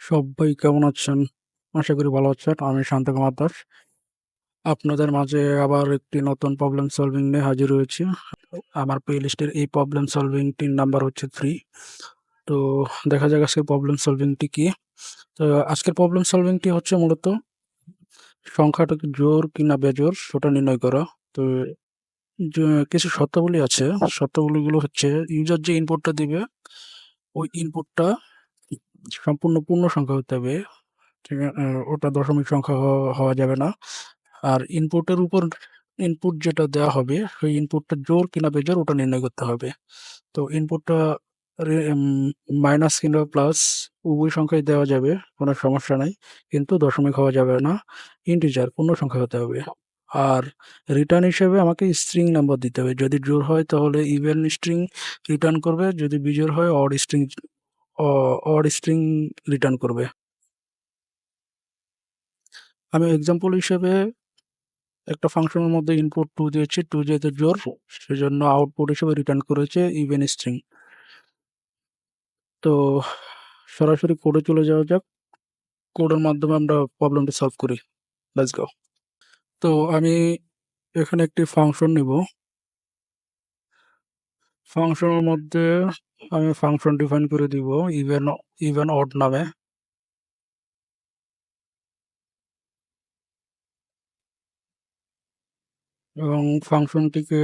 সবাই কেমন আছেন? আশা করি ভালো আছেন। আমি শান্তকুমার দাস। আপনাদের মাঝে আবার একটি নতুন প্রবলেম সলভিং নিয়ে হাজির হয়েছি। আমার প্লেলিস্টের এই প্রবলেম সলভিংটির নাম্বার হচ্ছে 3। তো দেখা যাক আজকের প্রবলেম সলভিংটি কি। তো আজকের প্রবলেম সলভিংটি হচ্ছে মূলত সংখ্যাটা কি জোড় কিনা বেজোড় সেটা নির্ণয় করা। তো কিছু শর্তাবলী আছে। শর্তাবলীগুলো হচ্ছে ইউজার যে ইনপুটটা দিবে ওই ইনপুটটা সম্পূর্ণ পূর্ণ সংখ্যা হতে হবে। ঠিক ওটা দশমিক সংখ্যা হওয়া যাবে না। আর ইনপুটের উপর ইনপুট যেটা দেওয়া হবে সেই ইনপুটটা জোড় কিনা বেজোড় ওটা নির্ণয় করতে হবে। তো ইনপুটটা মাইনাস কিংবা প্লাস উভয় সংখ্যায় দেওয়া যাবে, কোনো সমস্যা নাই, কিন্তু দশমিক হওয়া যাবে না, ইন্টিজার পূর্ণ সংখ্যা হতে হবে। আর রিটার্ন হিসেবে আমাকে স্ট্রিং নাম্বার দিতে হবে। যদি জোড় হয় তাহলে ইভেন স্ট্রিং রিটার্ন করবে, যদি বিজোড় হয় অড স্ট্রিং রিটার্ন করবে। আমি এক্সাম্পল হিসেবে একটা ফাংশনের মধ্যে ইনপুট 2 দিয়েছি, 2 যেহেতু জোড় সেজন্য আউটপুট হিসেবে রিটার্ন করেছে ইভেন স্ট্রিং। তো সরাসরি কোডে চলে যাওয়া যাক। কোডের মাধ্যমে আমরা প্রবলেমটা সলভ করি। Let's go. তো আমি এখানে একটি ফাংশন নিব। ফাংশনের মধ্যে আমি ফাংশন ডিফাইন করে দিব ইভেন ইভেন অড নামে। এবং ফাংশনটিকে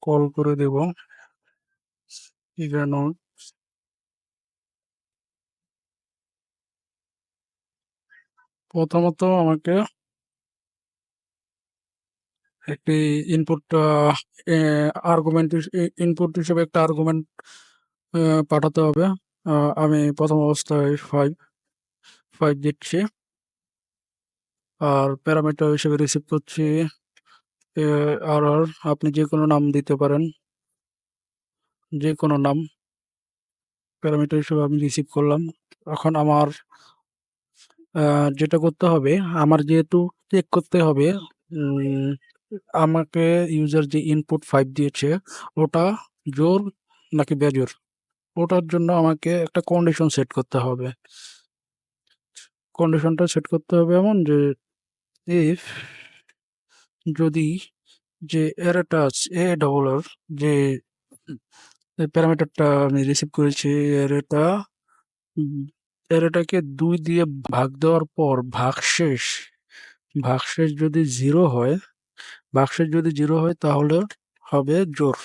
কল করে দেব ইভেন অড। প্রথমত আমাকে একটি ইনপুট আর্গুমেন্ট ইনপুট হিসেবে একটা আর্গুমেন্ট পাঠাতে হবে। আমি প্রথম অবস্থায় 5 দিচ্ছি। আর প্যারামিটার হিসেবে রিসিভ করছি আর আপনি যে কোনো নাম দিতে পারেন, যে কোনো নাম প্যারামিটার হিসেবে আমি রিসিভ করলাম। এখন আমার যেটা করতে হবে, আমার যেহেতু চেক করতে হবে আমাকে ইউজার যে ইনপুট 5 দিয়েছে ওটা জোড় নাকি বেজোড়, ওটার জন্য আমাকে একটা কন্ডিশন সেট করতে হবে। কন্ডিশনটা সেট করতে হবে এমন যে ইফ যদি যে অ্যারেটা এ ডবল আর যে প্যারামিটারটা আমি রিসিভ করেছি অ্যারেটা অ্যারেটাকে 2 দিয়ে ভাগ দেওয়ার পর ভাগশেষ যদি 0 হয়, ভাগশেষ যদি 0 হয় তাহলে হবে জোড়।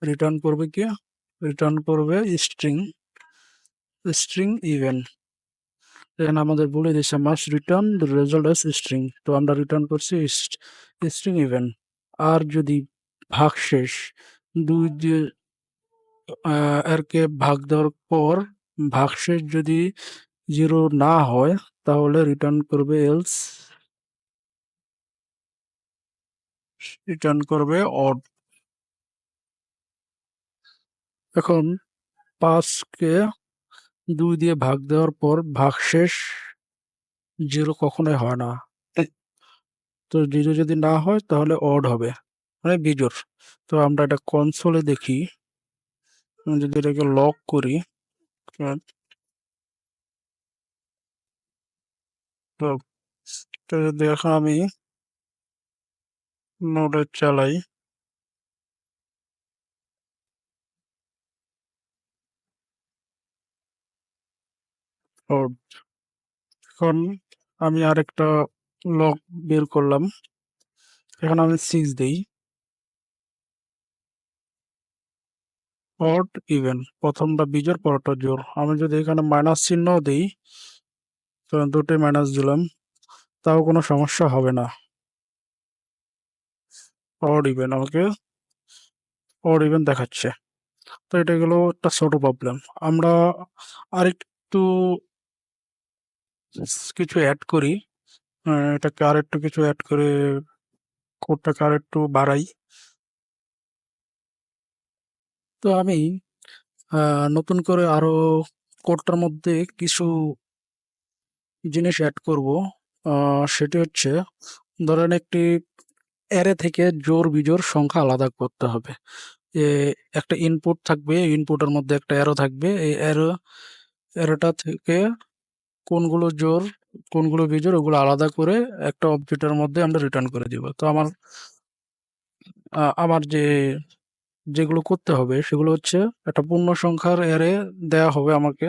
রিটার্ন করবে কি? রিটার্ন করবে স্ট্রিং ইভেন। এখানে আমাদের বলে দিয়েছে must return the result as string. তো আমরা রিটার্ন করছি স্ট্রিং ইভেন। আর যদি ভাগশেষ 2 দিয়ে এরকে ভাগ দেওয়ার পর ভাগশেষ যদি 0 না হয় তাহলে রিটার্ন করবে রিটার্ন করবে অড। এখন 5কে 2 দিয়ে ভাগ দেওয়ার পর ভাগশেষ 0 কখনোই হয় না। তো 0 যদি না হয় তাহলে অড হবে, মানে বিজোড়। তো আমরা এটা কনসোলে দেখি। আমি যদি এটাকে লক করি, তো এটা যদি এখন আমি নোডে চালাই, এখন আমি আরেকটা লক বের করলাম। এখন আমি 6 দিই, অড ইভেন, প্রথমটা বিজোড় পরেরটা জোড়। আমি যদি এখানে মাইনাস চিহ্ন দিই, তো দুটোই মাইনাস দিলাম, তাও কোনো সমস্যা হবে না। অড ইভেন আমাকে অড ইভেন দেখাচ্ছে। তো এটা গেলো একটা ছোট প্রবলেম। আমরা আরেকটু কিছু অ্যাড করি, এটাকে আরেকটু কিছু অ্যাড করে কোডটাকে আরেকটু বাড়াই। তো আমি নতুন করে আরো কোডটার মধ্যে কিছু জিনিস অ্যাড করব। সেটি হচ্ছে, ধরেন একটি অ্যারে থেকে জোড় বিজোড় সংখ্যা আলাদা করতে হবে। একটা ইনপুট থাকবে, ইনপুটের মধ্যে একটা অ্যারো থাকবে, এই অ্যারোটা থেকে কোনগুলো জোর, কোনগুলো বিজোড় ওগুলো আলাদা করে একটা অবজেক্টের মধ্যে আমরা রিটার্ন করে দিব। তো আমার যেগুলো করতে হবে সেগুলো হচ্ছে একটা পূর্ণ সংখ্যার অ্যারে দেয়া হবে আমাকে,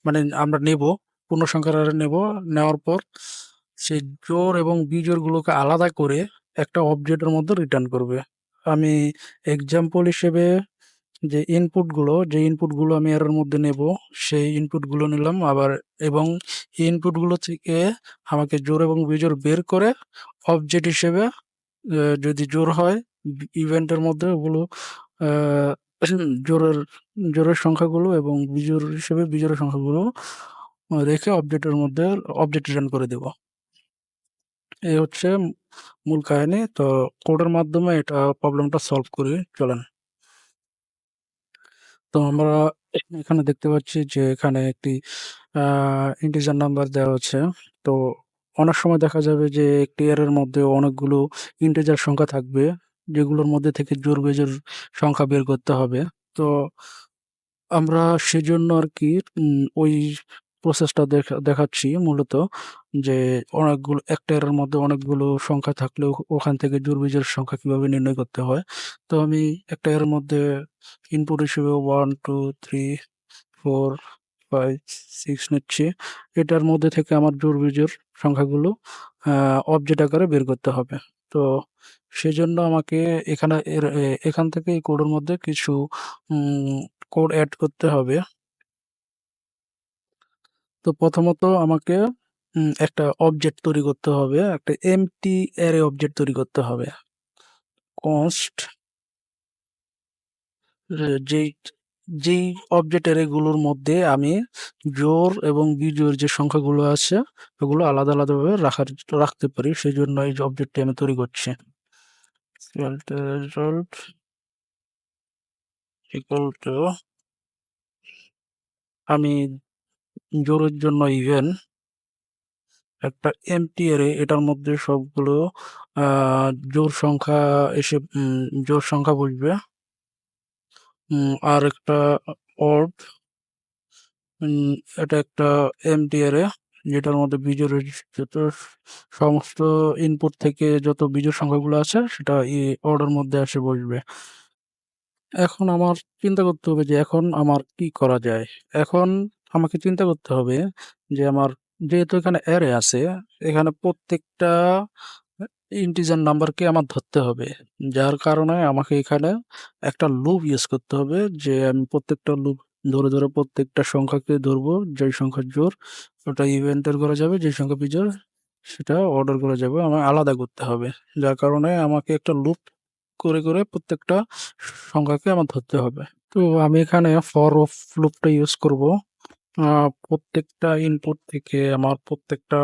মানে আমরা নেব, পূর্ণ সংখ্যার অ্যারে নেব, নেওয়ার পর সেই জোড় এবং বিজোড় গুলোকে আলাদা করে একটা অবজেক্টের মধ্যে রিটার্ন করবে। আমি এক্সাম্পল হিসেবে যে ইনপুটগুলো আমি এর মধ্যে নেব, সেই ইনপুটগুলো নিলাম আবার, এবং এই ইনপুটগুলো থেকে আমাকে জোড় এবং বিজোড় বের করে অবজেক্ট হিসেবে যদি জোড় হয় ইভেন্টের মধ্যে ওগুলো আহ, জোড়ের জোড়ের সংখ্যাগুলো এবং বিজোড় হিসেবে বিজোড়ের সংখ্যাগুলো রেখে অবজেক্টের মধ্যে অবজেক্ট রিটার্ন করে দেব। এই হচ্ছে মূল কাহিনী। তো কোডের মাধ্যমে এটা প্রবলেমটা সলভ করি, চলেন। তো আমরা এখানে দেখতে পাচ্ছি যে এখানে একটি ইন্টিজার নাম্বার দেওয়া হচ্ছে। তো অনেক সময় দেখা যাবে যে একটি এর মধ্যে অনেকগুলো ইন্টিজার সংখ্যা থাকবে, যেগুলোর মধ্যে থেকে জোড় বেজোড় সংখ্যা বের করতে হবে। তো আমরা সেজন্য আর কি ওই প্রসেসটা দেখাচ্ছি মূলত, যে অনেকগুলো একটা এর মধ্যে অনেকগুলো সংখ্যা থাকলেও ওখান থেকে জোড় বিজোড় সংখ্যা কিভাবে নির্ণয় করতে হয়। তো আমি একটা এর মধ্যে ইনপুট হিসেবে 1 2 3 4 5 6 নিচ্ছি। এটার মধ্যে থেকে আমার জোড় বিজোড় সংখ্যাগুলো অবজেক্ট আকারে বের করতে হবে। তো সেজন্য আমাকে এখান থেকে এই কোডের মধ্যে কিছু কোড অ্যাড করতে হবে। তো প্রথমত আমাকে একটা অবজেক্ট তৈরি করতে হবে, একটা এমটি অ্যারে অবজেক্ট তৈরি করতে হবে। কনস্ট যেই যেই অবজেক্ট অ্যারে গুলোর মধ্যে আমি জোড় এবং বিজোড় যে সংখ্যাগুলো আছে ওগুলো আলাদা আলাদাভাবে রাখতে পারি, সেই জন্য এই অবজেক্টটি আমি তৈরি করছি। রেজাল্ট ইকুয়াল টু, আমি জোড়ের জন্য ইভেন একটা এমটি অ্যারে, এটার মধ্যে সবগুলো জোড় সংখ্যা এসে জোড় সংখ্যা বসবে। আর একটা অড, এটা একটা এমটি অ্যারে যেটার মধ্যে বিজোড়ের যত সমস্ত ইনপুট থেকে যত বিজোড় সংখ্যাগুলো আছে সেটা এই অর্ডার মধ্যে এসে বসবে। এখন আমার চিন্তা করতে হবে যে এখন আমার কি করা যায়। এখন আমাকে চিন্তা করতে হবে যে আমার যেহেতু এখানে অ্যারে আছে, এখানে প্রত্যেকটা ইন্টিজার নাম্বারকে আমার ধরতে হবে। যার কারণে আমাকে এখানে একটা লুপ ইউজ করতে হবে, যে আমি প্রত্যেকটা লুপ ধরে ধরে প্রত্যেকটা সংখ্যাকে ধরবো, যেই সংখ্যা জোড় ওটা ইভেন্টার করা যাবে, যেই সংখ্যা বিজোড় সেটা অর্ডার করা যাবে, আমায় আলাদা করতে হবে। যার কারণে আমাকে একটা লুপ করে করে প্রত্যেকটা সংখ্যাকে আমার ধরতে হবে। তো আমি এখানে ফর অফ লুপটা ইউজ করব। প্রত্যেকটা ইনপুট থেকে আমার প্রত্যেকটা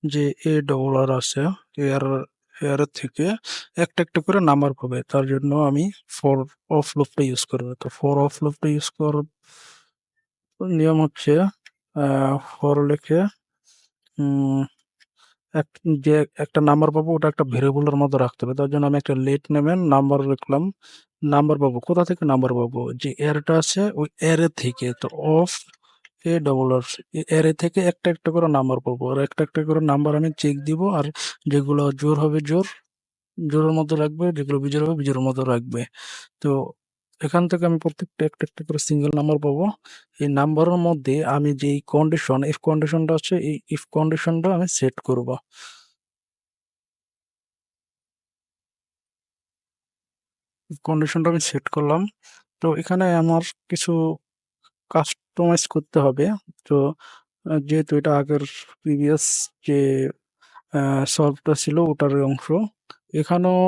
যে এ ডবল আর আছে এর এর থেকে একটা একটা করে নাম্বার পাবে, তার জন্য আমি ফর অফ লুপটা ইউজ করবো। তো ফর অফ লুপটা ইউজ করার নিয়ম হচ্ছে ফর লিখে উম, এক যে একটা নাম্বার পাবো ওটা একটা ভেরিয়েবলের মধ্যে রাখতে হবে। তার জন্য আমি একটা লেট নেমের নাম্বার লিখলাম। নাম্বার পাবো কোথা থেকে, নাম্বার পাবো যে এরটা আছে ওই এর থেকে। তো অফ এ ডবল আর এর থেকে একটা একটা করে নাম্বার পাবো, আর একটা একটা করে নাম্বার আমি চেক দিব, আর যেগুলো জোর হবে জোরের মধ্যে রাখবে, যেগুলো বিজোড় হবে বিজোড়ের মধ্যে রাখবে। তো এখান থেকে আমি প্রত্যেকটা একটা একটা করে সিঙ্গেল নাম্বার পাবো। এই নাম্বারের মধ্যে আমি যে কন্ডিশন ইফ কন্ডিশনটা আছে, এই ইফ কন্ডিশনটা আমি সেট করব। কন্ডিশনটা আমি সেট করলাম। তো এখানে আমার কিছু কাস্টমাইজ করতে হবে। তো যেহেতু এটা আগের প্রিভিয়াস যে সলভটা ছিল ওটার অংশ, এখানেও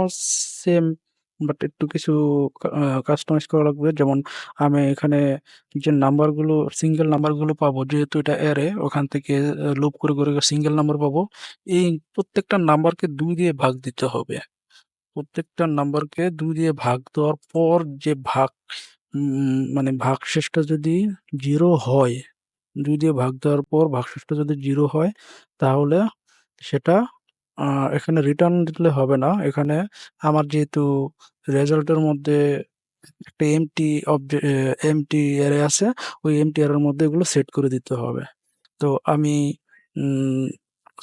সেম, বাট একটু কিছু কাস্টমাইজ করা লাগবে। যেমন আমি এখানে যে নাম্বারগুলো সিঙ্গেল নাম্বারগুলো পাবো, যেহেতু এটা অ্যারে, ওখান থেকে লুপ করে করে সিঙ্গেল নাম্বার পাবো। এই প্রত্যেকটা নাম্বারকে 2 দিয়ে ভাগ দিতে হবে। প্রত্যেকটা নাম্বারকে 2 দিয়ে ভাগ দেওয়ার পর যে মানে ভাগশেষটা যদি 0 হয়, 2 দিয়ে ভাগ দেওয়ার পর ভাগশেষটা যদি 0 হয়, তাহলে সেটা এখানে রিটার্ন দিলে হবে না। এখানে আমার যেহেতু রেজাল্টের মধ্যে একটা এমটি অ্যারে আছে, ওই এমটি অ্যারের মধ্যে এগুলো সেট করে দিতে হবে। তো আমি উম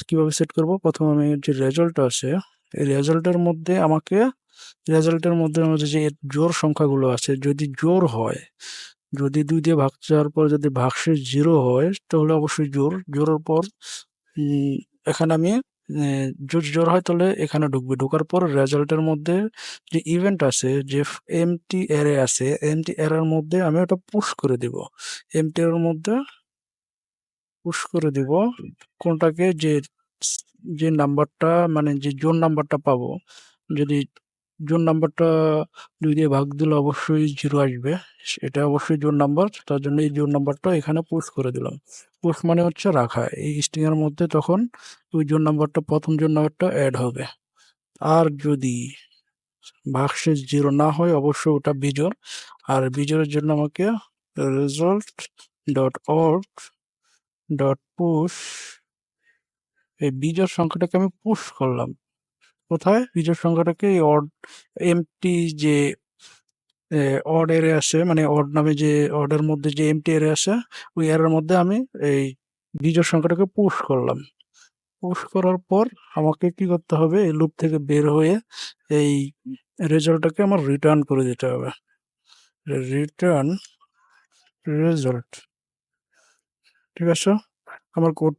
কিভাবে সেট করব? প্রথমে আমি যে রেজাল্ট আছে, এই রেজাল্টের মধ্যে আমাদের যে জোড় সংখ্যাগুলো আছে, যদি জোড় হয়, যদি ২ দিয়ে ভাগ চাওয়ার পর যদি ভাগশেষ 0 হয়, তাহলে অবশ্যই জোড়। জোড়ের পর উম এখানে আমি যদি জোড় হয় তাহলে এখানে ঢুকবে। ঢোকার পর রেজাল্টের মধ্যে যে ইভেন্ট আছে, যে এম্পটি অ্যারে আছে, এম্পটি অ্যারের মধ্যে আমি ওটা পুশ করে দিব। এম্পটি অ্যারের মধ্যে পুশ করে দিব কোনটাকে, যে নাম্বারটা মানে যে জোন নাম্বারটা পাবো, যদি জোন নাম্বারটা ২ দিয়ে ভাগ দিলে অবশ্যই 0 আসবে। এটা অবশ্যই জোন নাম্বার। তার জন্য এই জোন নাম্বারটা এখানে পুশ করে দিলাম। পুশ মানে হচ্ছে রাখা। এই স্ট্রিং এর মধ্যে তখন ওই জোন নাম্বারটা, ১ম জোন নাম্বারটা এড হবে। আর যদি ভাগশেষ 0 না হয় অবশ্যই ওটা বিজোড়। আর বিজোড়ের জন্য আমাকে result.org.push, এই বিজোড় সংখ্যাটাকে আমি পুশ করলাম। কোথায়? বিজোড় সংখ্যাটাকে এই এম্পটি যে অড অ্যারে আছে, মানে অড নামে যে অডের মধ্যে যে এম্পটি অ্যারে আছে, ওই অ্যারের মধ্যে আমি এই বিজোড় সংখ্যাটাকে পুশ করলাম। পুশ করার পর আমাকে কি করতে হবে? এই লুপ থেকে বের হয়ে এই রেজাল্টটাকে আমার রিটার্ন করে দিতে হবে। Return result. ঠিক আছে? আমার কোড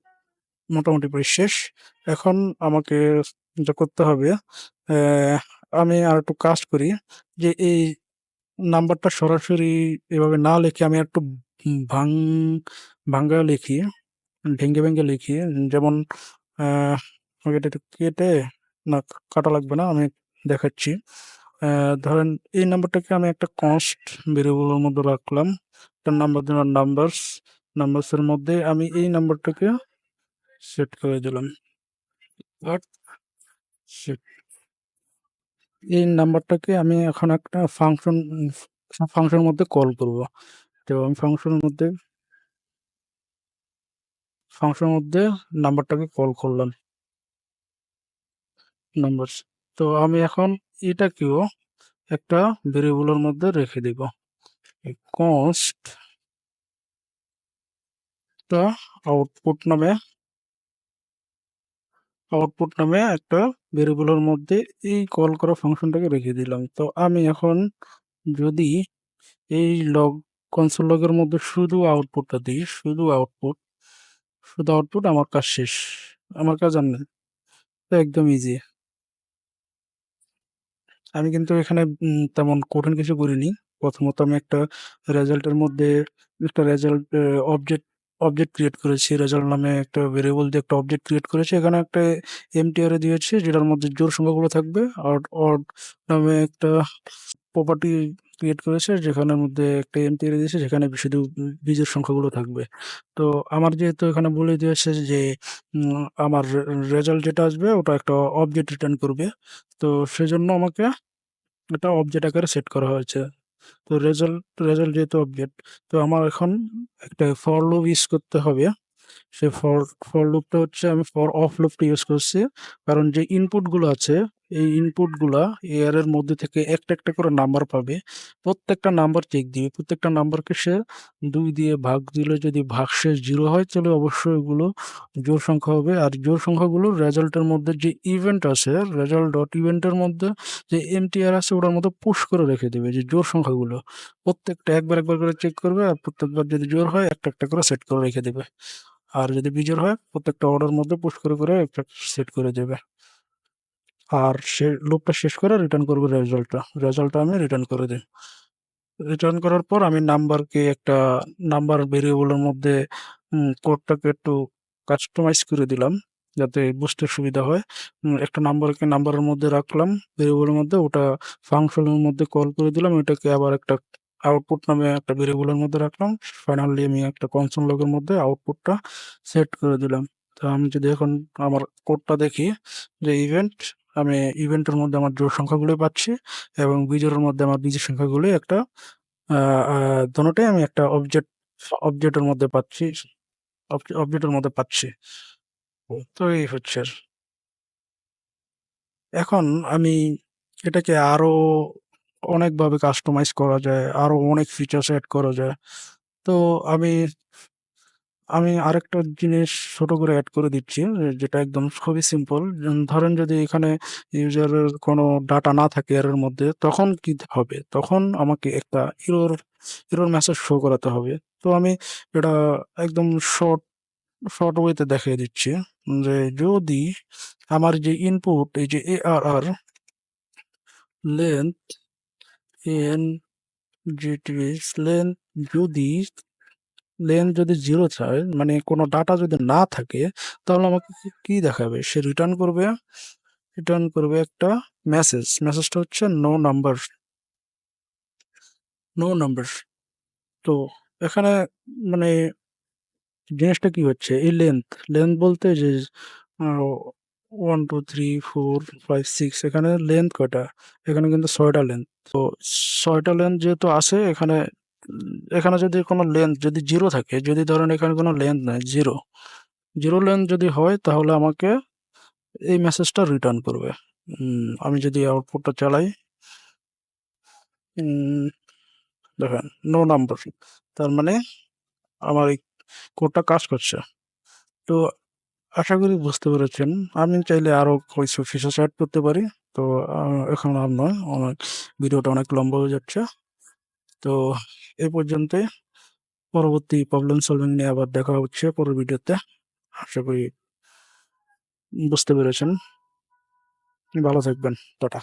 মোটামুটি প্রায় শেষ। এখন আমাকে যা করতে হবে, আমি আরেকটু কাজ করি, যে এই নাম্বারটা সরাসরি এভাবে না লিখে আমি একটু ভাং ভাঙ্গায় লিখি, ভেঙে লিখি। যেমন এটা একটু কেটে, না কাটা লাগবে না, আমি দেখাচ্ছি। ধরেন এই নাম্বারটাকে আমি একটা কনস্ট ভেরিয়েবলের মধ্যে রাখলাম। তার নাম্বার দিলাম নাম্বারসের মধ্যে আমি এই নাম্বারটাকে সেট করে দিলাম। বাট এই নাম্বারটাকে আমি এখন একটা ফাংশনের মধ্যে কল করব। তো আমি ফাংশনের মধ্যে নাম্বারটাকে কল করলাম, নাম্বার। তো আমি এখন এটাকেও একটা ভেরিয়েবলের মধ্যে রেখে দিব। কনস্ট টা আউটপুট নামে একটা ভেরিয়েবলের মধ্যে এই কল করা ফাংশনটাকে রেখে দিলাম। তো আমি এখন যদি এই কনসোল লগের মধ্যে শুধু আউটপুটটা দিই, শুধু আউটপুট, আমার কাজ শেষ। আমার কাজ আর নেই। তো একদম ইজি। আমি কিন্তু এখানে তেমন কঠিন কিছু করিনি। প্রথমত আমি একটা রেজাল্টের মধ্যে একটা রেজাল্ট অবজেক্ট ক্রিয়েট করেছি। রেজাল্ট নামে একটা ভেরিয়েবল দিয়ে একটা অবজেক্ট ক্রিয়েট করেছি। এখানে একটা এম্পটি অ্যারে দিয়েছি যেটার মধ্যে জোড় সংখ্যাগুলো থাকবে। আর অড নামে একটা প্রপার্টি ক্রিয়েট করেছে যেখানের মধ্যে একটা এম্পটি অ্যারে দিয়েছে যেখানে শুধু বীজের সংখ্যাগুলো থাকবে। তো আমার যেহেতু এখানে বলে দিয়েছে যে আমার রেজাল্ট যেটা আসবে ওটা একটা অবজেক্ট রিটার্ন করবে। তো সেজন্য আমাকে এটা অবজেক্ট আকারে সেট করা হয়েছে। তো রেজাল্ট যেহেতু অবজেক্ট, তো আমার এখন একটা ফর লুপ ইউজ করতে হবে। সে ফর লুপটা হচ্ছে, আমি ফর অফ লুপটা ইউজ করছি। কারণ যে ইনপুটগুলো আছে, এই ইনপুটগুলা এর মধ্যে থেকে একটা করে নাম্বার পাবে। প্রত্যেকটা নাম্বার চেক দিবে। প্রত্যেকটা নাম্বারকে সে ২ দিয়ে ভাগ দিলে যদি ভাগশেষ 0 হয় তাহলে অবশ্যই এগুলো জোড় সংখ্যা হবে। আর জোড় সংখ্যাগুলো রেজাল্টের মধ্যে যে ইভেন্ট আছে, রেজাল্ট ডট ইভেন্টের মধ্যে যে এমটিআর আছে ওটার মধ্যে পুশ করে রেখে দেবে যে জোড় সংখ্যাগুলো। প্রত্যেকটা একবার করে চেক করবে, আর প্রত্যেকবার যদি জোড় হয় একটা করে সেট করে রেখে দেবে। আর যদি বিজোড় হয় প্রত্যেকটা অর্ডার মধ্যে পুশ করে একটা সেট করে দেবে। আর সে লুপটা শেষ করে রিটার্ন করবে রেজাল্টটা আমি রিটার্ন করে দিই। রিটার্ন করার পর আমি একটা নাম্বার ভেরিয়েবলের মধ্যে কোডটাকে একটু কাস্টমাইজ করে দিলাম যাতে বুঝতে সুবিধা হয়। একটা নাম্বারের মধ্যে রাখলাম ভেরিয়েবলের মধ্যে, ওটা ফাংশনের মধ্যে কল করে দিলাম। এটাকে আবার একটা আউটপুট নামে একটা ভেরিয়েবলের মধ্যে রাখলাম। ফাইনালি আমি একটা কনসোল লগের মধ্যে আউটপুটটা সেট করে দিলাম। তো আমি যদি এখন আমার কোডটা দেখি, যে আমি ইভেন্টের মধ্যে আমার জোড় সংখ্যাগুলোই পাচ্ছি এবং বিজোড়ের মধ্যে আমার বিজোড় সংখ্যাগুলোই একটা আ আ দোনোটাই আমি একটা অবজেক্টের মধ্যে পাচ্ছি। অবজেক্টের মধ্যে পাচ্ছি। তো এই হচ্ছে। এখন আমি এটাকে আরো অনেকভাবে কাস্টমাইজ করা যায়, আরো অনেক ফিচার্স এড করা যায়। তো আমি আমি আরেকটা জিনিস ছোট করে এড করে দিচ্ছি, যেটা একদম খুবই সিম্পল। ধরেন যদি এখানে ইউজারের কোনো ডাটা না থাকে এর মধ্যে, তখন কি হবে? তখন আমাকে একটা এরর মেসেজ শো করাতে হবে। তো আমি এটা একদম শর্ট ওয়েতে দেখিয়ে দিচ্ছি, যে যদি আমার যে ইনপুট, এই যে ARR length N GTS length, যদি যদি জিরো চায়, মানে কোনো ডাটা যদি না থাকে, তাহলে আমাকে কি দেখাবে? সে রিটার্ন করবে একটা মেসেজটা হচ্ছে নো নাম্বার। তো এখানে মানে জিনিসটা কি হচ্ছে, এই লেন্থ বলতে যে 1 2 3 4 5 6, এখানে লেন্থ কয়টা? এখানে কিন্তু 6টা লেন্থ। তো 6টা লেন্থ যেহেতু আছে এখানে, এখানে যদি কোনো লেন্থ যদি জিরো থাকে, যদি ধরেন এখানে কোনো লেন্থ নাই, জিরো লেন্থ যদি হয়, তাহলে আমাকে এই মেসেজটা রিটার্ন করবে। আমি যদি আউটপুটটা চালাই, উম, দেখেন নো নাম্বার, তার মানে আমার এই কোডটা কাজ করছে। তো আশা করি বুঝতে পেরেছেন। আমি চাইলে আরো কিছু ফিচার্স অ্যাড করতে পারি। তো এখন আর নয়, ভিডিওটা অনেক লম্বা হয়ে যাচ্ছে। তো এই পর্যন্তই। পরবর্তী প্রবলেম সলভিং নিয়ে আবার দেখা হচ্ছে পরের ভিডিওতে। আশা করি বুঝতে পেরেছেন। ভালো থাকবেন। টাটা।